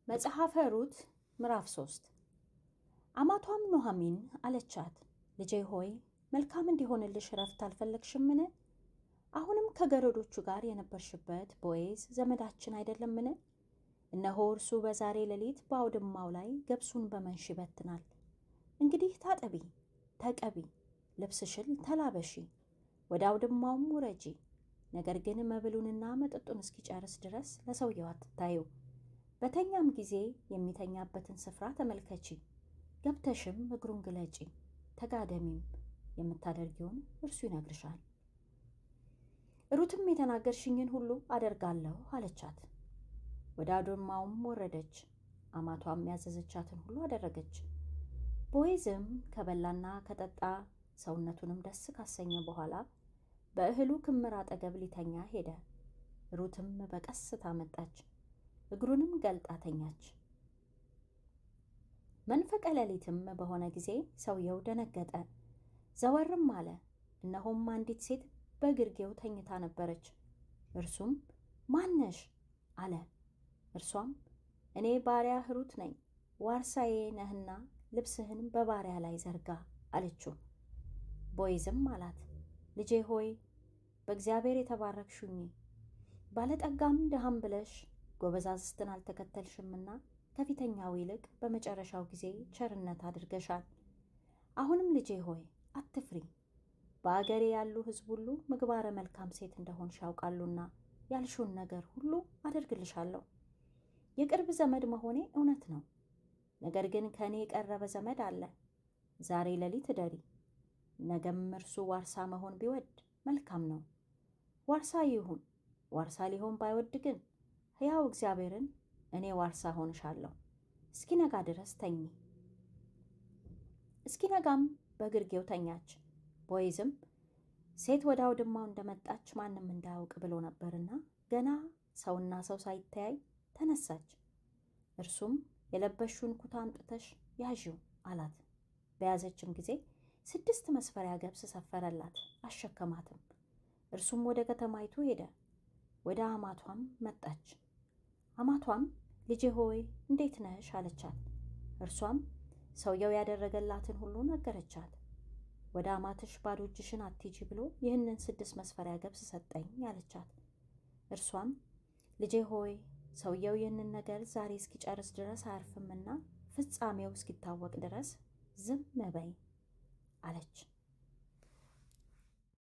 መጽሐፈ ሩት ምዕራፍ 3 አማቷም ኑኃሚን አለቻት፣ ልጄ ሆይ መልካም እንዲሆንልሽ ረፍት አልፈለግሽምን? አሁንም ከገረዶቹ ጋር የነበርሽበት ቦዔዝ ዘመዳችን አይደለምን? እነሆ እርሱ በዛሬ ሌሊት በአውድማው ላይ ገብሱን በመንሽ ይበትናል። እንግዲህ ታጠቢ፣ ተቀቢ፣ ልብስሽን ተላበሺ፣ ወደ አውድማውም ውረጂ። ነገር ግን መብሉንና መጠጡን እስኪጨርስ ድረስ ለሰውየው አትታዩ። በተኛም ጊዜ የሚተኛበትን ስፍራ ተመልከቺ፣ ገብተሽም እግሩን ግለጪ፣ ተጋደሚም፣ የምታደርጊውን እርሱ ይነግርሻል። ሩትም የተናገርሽኝን ሁሉ አደርጋለሁ አለቻት። ወደ አውድማውም ወረደች፣ አማቷም ያዘዘቻትን ሁሉ አደረገች። ቦዔዝም ከበላና ከጠጣ ሰውነቱንም ደስ ካሰኘ በኋላ በእህሉ ክምር አጠገብ ሊተኛ ሄደ። ሩትም በቀስታ መጣች፣ እግሩንም ገልጣ ተኛች። መንፈቀ ሌሊትም በሆነ ጊዜ ሰውየው ደነገጠ፣ ዘወርም አለ። እነሆም አንዲት ሴት በግርጌው ተኝታ ነበረች። እርሱም ማነሽ አለ። እርሷም እኔ ባሪያህ ሩት ነኝ፣ ዋርሳዬ ነህና ልብስህን በባሪያ ላይ ዘርጋ አለችው። ቦዔዝም አላት፣ ልጄ ሆይ በእግዚአብሔር የተባረክሽ ሁኚ፣ ባለጠጋም ድሃም ብለሽ ጎበዛዝትን አልተከተልሽምና ከፊተኛው ይልቅ በመጨረሻው ጊዜ ቸርነት አድርገሻል። አሁንም ልጄ ሆይ አትፍሪ፣ በአገሬ ያሉ ሕዝብ ሁሉ ምግባረ መልካም ሴት እንደሆንሽ ያውቃሉና ያልሽውን ነገር ሁሉ አደርግልሻለሁ። የቅርብ ዘመድ መሆኔ እውነት ነው። ነገር ግን ከእኔ የቀረበ ዘመድ አለ። ዛሬ ሌሊት እደሪ፣ ነገም እርሱ ዋርሳ መሆን ቢወድ መልካም ነው፣ ዋርሳ ይሁን። ዋርሳ ሊሆን ባይወድ ግን ሕያው እግዚአብሔርን እኔ ዋርሳ ሆንሻለሁ። እስኪነጋ ድረስ ተኚ። እስኪነጋም በግርጌው ተኛች። ቦዔዝም ሴት ወደ አውድማው እንደመጣች ማንም እንዳያውቅ ብሎ ነበርና ገና ሰውና ሰው ሳይተያይ ተነሳች። እርሱም የለበሽውን ኩታ አምጥተሽ ያዢው አላት። በያዘችም ጊዜ 6 መስፈሪያ ገብስ ሰፈረላት፣ አሸከማትም። እርሱም ወደ ከተማይቱ ሄደ። ወደ አማቷም መጣች። አማቷም ልጄ ሆይ እንዴት ነሽ አለቻት። እርሷም ሰውየው ያደረገላትን ሁሉ ነገረቻት። ወደ አማትሽ ባዶ እጅሽን አትሂጂ ብሎ ይህንን 6 መስፈሪያ ገብስ ሰጠኝ አለቻት። እርሷም ልጄ ሆይ ሰውየው ይህንን ነገር ዛሬ እስኪጨርስ ድረስ አያርፍምና ፍጻሜው እስኪታወቅ ድረስ ዝም በይ አለች።